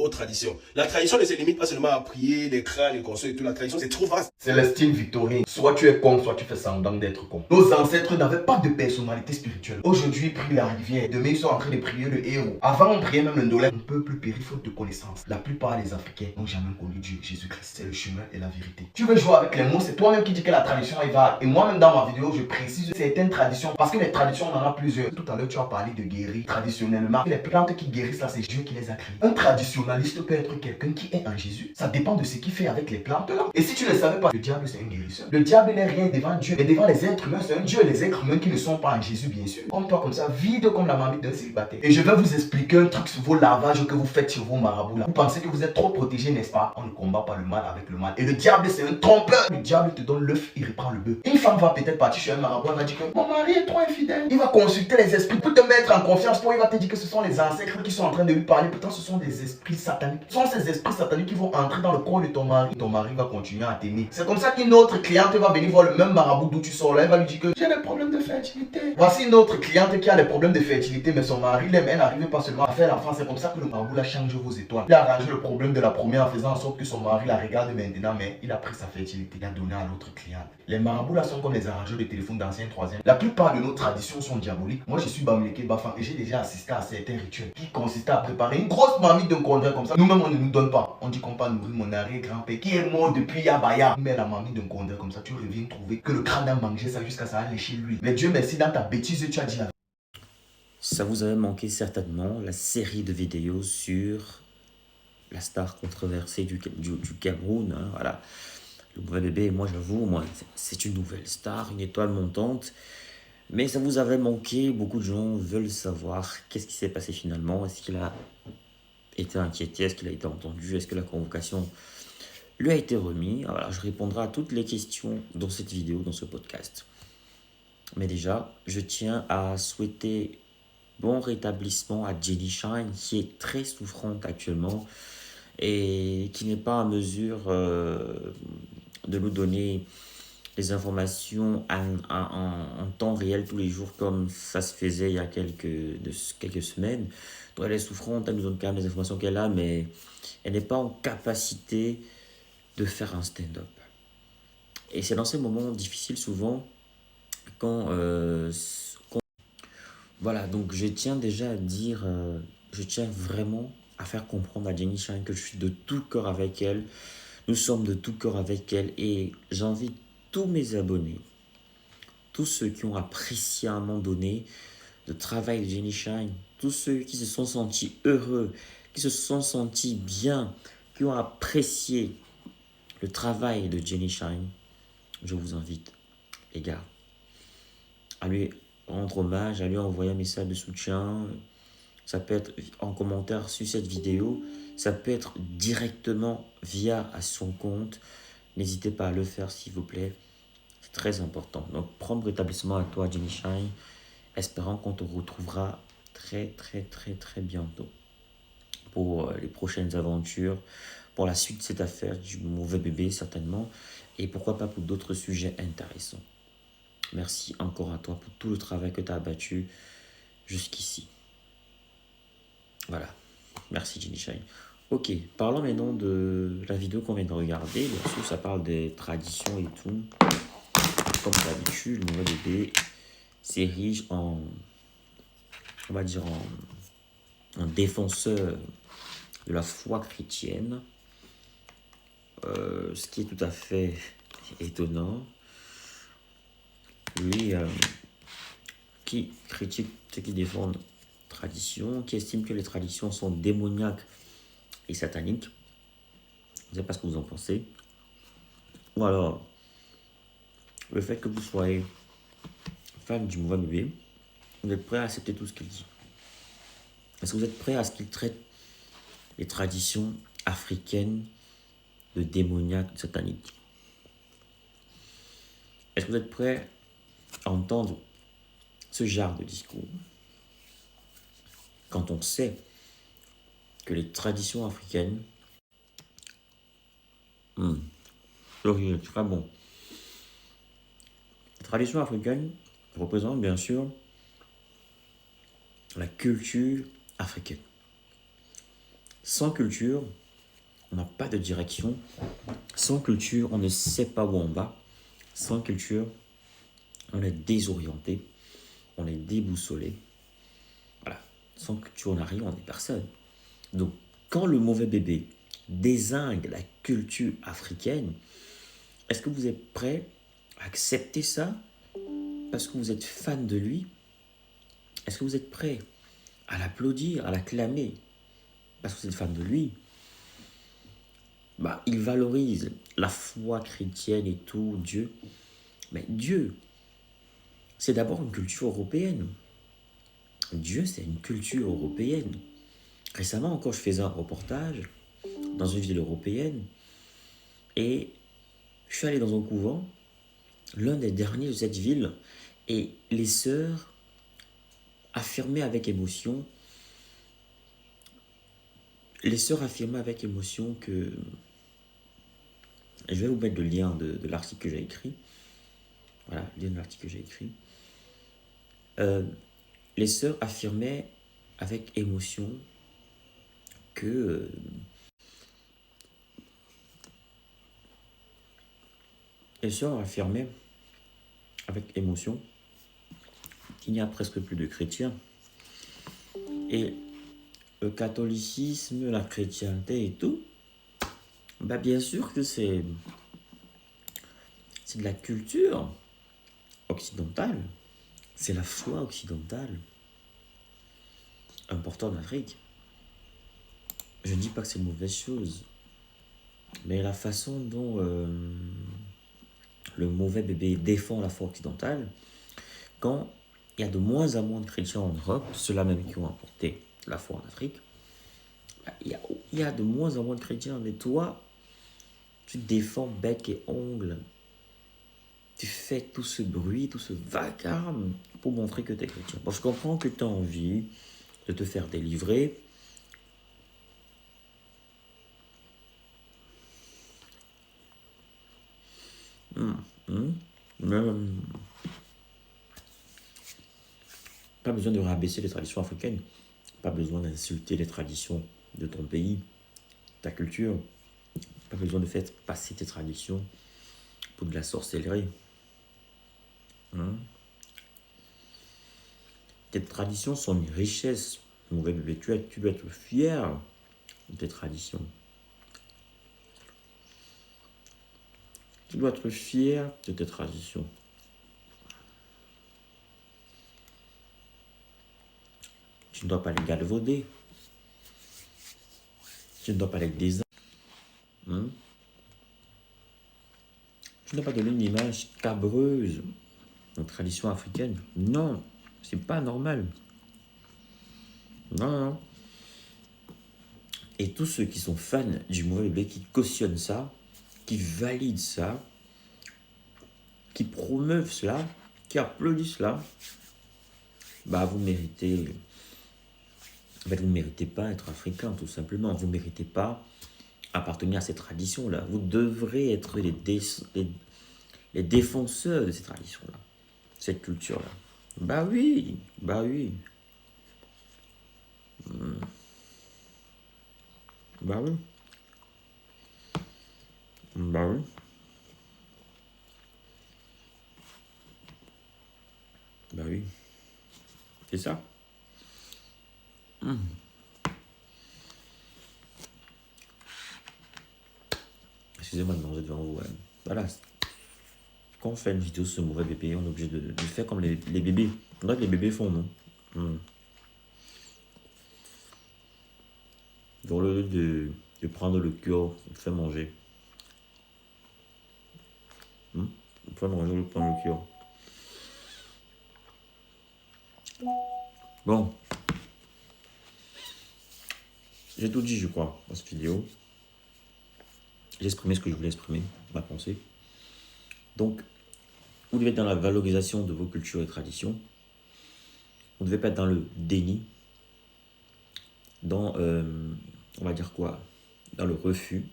aux traditions. La tradition ne se limite pas seulement à prier, les crânes, les consoles et tout. La tradition, c'est trop vaste. Célestine Victorine, soit tu es con, soit tu fais semblant d'être con. Nos ancêtres n'avaient pas de personnalité spirituelle. Aujourd'hui, ils prient la rivière. Demain, ils sont en train de prier le héros. Avant, on priait même le Ndolé. Un peuple périt faute de connaissances. La plupart des Africains n'ont jamais connu Dieu, Jésus-Christ. C'est le chemin et la vérité. Tu veux jouer avec les mots, c'est toi-même qui dis que la tradition est vague. Et moi-même, dans ma vidéo, je précise certaines traditions. Parce que les traditions, on en a plusieurs. Tout à l'heure, tu as parlé de guérir traditionnellement. Les plantes qui guérissent, là, c'est Dieu qui les a créées. Un traditionnaliste peut être quelqu'un qui est en Jésus. Ça dépend de ce qu'il fait avec les plantes là. Et si tu ne le savais pas, le diable c'est un guérisseur. Le diable n'est rien devant Dieu, mais devant les êtres humains, c'est un Dieu. Les êtres humains qui ne sont pas en Jésus, bien sûr. Comme toi, comme ça, vide comme la marmite d'un célibataire. Et je vais vous expliquer un truc sur vos lavages que vous faites sur vos marabouts là. Vous pensez que vous êtes trop protégés, n'est-ce pas? On ne combat pas le mal avec le mal. Et le diable c'est un trompeur. Le diable te donne l'œuf, il reprend le bœuf. Une femme va peut-être partir chez un marabout, elle va dire que mon mari est trop infidèle. Il va consulter les esprits pour te mettre en confiance. Il va te dire que ce sont les ancêtres qui sont en train de lui parler. Pourtant, ce sont des esprits sataniques. Ce sont ces esprits sataniques qui vont entrer dans le corps de ton mari. Ton mari va continuer à t'aimer. C'est comme ça qu'une autre cliente va venir voir le même marabout d'où tu sors là. Elle va lui dire que j'ai des problèmes de fertilité. Voici une autre cliente qui a des problèmes de fertilité, mais son mari l'aime. Elle n'arrive pas seulement à faire l'enfant. C'est comme ça que le marabout là change vos étoiles. Il a arrangé le problème de la première en faisant en sorte que son mari la regarde maintenant, mais il a pris sa fertilité. Il a donné à l'autre cliente. Les marabouts là sont comme les arrangeurs de téléphone d'anciens troisième. La plupart de nos traditions sont diaboliques. Moi je suis Bamileke Bafan et j'ai déjà assisté à certains rituels qui consistaient à préparer une grosse marmite d'un congrès comme ça. Nous-mêmes on ne nous donne pas. On dit qu'on va nourrir mon arrière-grand-père qui est mort depuis Yabaya. Mais la marmite d'un congrès comme ça, tu reviens trouver que le crâne a mangé ça jusqu'à ça a léché lui. Mais Dieu merci, dans ta bêtise tu as dit la... Ça vous avait manqué certainement la série de vidéos sur la star controversée du Cameroun, hein, voilà. Le mauvais bébé, moi j'avoue, moi c'est une nouvelle star, une étoile montante. Mais ça vous avait manqué, beaucoup de gens veulent savoir qu'est-ce qui s'est passé finalement. Est-ce qu'il a été inquiété, est-ce qu'il a été entendu, est-ce que la convocation lui a été remise. Voilà, je répondrai à toutes les questions dans cette vidéo, dans ce podcast. Mais déjà, je tiens à souhaiter bon rétablissement à Jenny Shine, qui est très souffrante actuellement et qui n'est pas en mesure de nous donner les informations en temps réel tous les jours comme ça se faisait il y a quelques semaines. Donc elle est souffrante, elle nous donne quand même les informations qu'elle a, mais elle n'est pas en capacité de faire un stand-up. Et c'est dans ces moments difficiles souvent voilà, donc je tiens déjà à dire, je tiens vraiment à faire comprendre à Jenny Shine que je suis de tout cœur avec elle. Nous sommes de tout cœur avec elle et j'invite tous mes abonnés, tous ceux qui ont apprécié à un moment donné le travail de Jenny Shine, tous ceux qui se sont sentis heureux, qui se sont sentis bien, qui ont apprécié le travail de Jenny Shine, je vous invite, les gars, à lui rendre hommage, à lui envoyer un message de soutien. Ça peut être en commentaire sur cette vidéo, ça peut être directement via à son compte. N'hésitez pas à le faire s'il vous plaît, c'est très important. Donc prompt rétablissement à toi Jenny Shine, espérant qu'on te retrouvera très bientôt pour les prochaines aventures, pour la suite de cette affaire du mauvais bébé certainement, et pourquoi pas pour d'autres sujets intéressants. Merci encore à toi pour tout le travail que tu as abattu jusqu'ici. Voilà. Merci Jenny Shine. Ok, parlons maintenant de la vidéo qu'on vient de regarder. Bien sûr, ça parle des traditions et tout. Comme d'habitude, le mauvais bébé s'érige en, on va dire, en défenseur de la foi chrétienne. Ce qui est tout à fait étonnant. Lui, qui critique ceux qui défendent traditions, qui estime que les traditions sont démoniaques et sataniques. Je ne sais pas ce que vous en pensez. Ou alors, le fait que vous soyez fan du mauvais bébé, vous êtes prêt à accepter tout ce qu'il dit. Est-ce que vous êtes prêt à ce qu'il traite les traditions africaines de démoniaques, de sataniques? Est-ce que vous êtes prêt à entendre ce genre de discours quand on sait que les traditions africaines, c'est très bon. Les traditions africaines représentent bien sûr la culture africaine. Sans culture, on n'a pas de direction. Sans culture, on ne sait pas où on va. Sans culture, on est désorienté, on est déboussolé. Voilà. Sans culture, on n'a rien, on n'est personne. Donc, quand le mauvais bébé dézingue la culture africaine, est-ce que vous êtes prêt à accepter ça parce que vous êtes fan de lui? Est-ce que vous êtes prêt à l'applaudir, à l'acclamer parce que vous êtes fan de lui? Bah, il valorise la foi chrétienne et tout, Dieu. Mais Dieu, c'est d'abord une culture européenne. Dieu, c'est une culture européenne. Récemment encore, je faisais un reportage dans une ville européenne et je suis allé dans un couvent, l'un des derniers de cette ville, et les sœurs affirmaient avec émotion, que... Je vais vous mettre le lien de l'article que j'ai écrit. Voilà, le lien de l'article que j'ai écrit. Les sœurs affirmaient avec émotion que qu'il n'y a presque plus de chrétiens. Et le catholicisme, la chrétienté et tout, bah bien sûr que c'est de la culture occidentale. C'est la foi occidentale importante en Afrique. Je ne dis pas que c'est une mauvaise chose, mais la façon dont le mauvais bébé défend la foi occidentale, quand il y a de moins en moins de chrétiens en Europe, ceux-là même qui ont apporté la foi en Afrique, il y a de moins en moins de chrétiens, mais toi, tu défends bec et ongle, tu fais tout ce bruit, tout ce vacarme pour montrer que tu es chrétien. Bon, je comprends que tu as envie de te faire délivrer. Pas besoin de rabaisser les traditions africaines. Pas besoin d'insulter les traditions de ton pays, ta culture. Pas besoin de faire passer tes traditions pour de la sorcellerie. Tes traditions sont une richesse. Mauvais bébé, tu dois être fier de tes traditions. Tu dois être fier de tes traditions. Tu ne dois pas les galvauder. Tu ne dois pas les désigner. Tu ne dois pas donner une image cabreuse de tradition africaine. Non, c'est pas normal. Non. Et tous ceux qui sont fans du mauvais bébé, qui cautionnent ça, qui valident ça, qui promeuvent cela, qui applaudissent cela, bah vous méritez... En fait, vous ne méritez pas être africain, tout simplement. Vous ne méritez pas appartenir à ces traditions-là. Vous devrez être les défenseurs de ces traditions-là, cette culture-là. Bah oui. Bah oui. Bah oui. Bah oui. C'est ça. Excusez-moi de manger devant vous. Voilà. Quand on fait une vidéo sur ce mauvais bébé, on est obligé de faire comme les bébés. On dirait que les bébés font, non? Dans le lieu de prendre le cœur, on fait manger. On fait manger, on prend le cœur. Bon. J'ai tout dit, je crois, dans cette vidéo. J'ai exprimé ce que je voulais exprimer, ma pensée. Donc, vous devez être dans la valorisation de vos cultures et traditions. Vous ne devez pas être dans le déni, dans, on va dire quoi, dans le refus,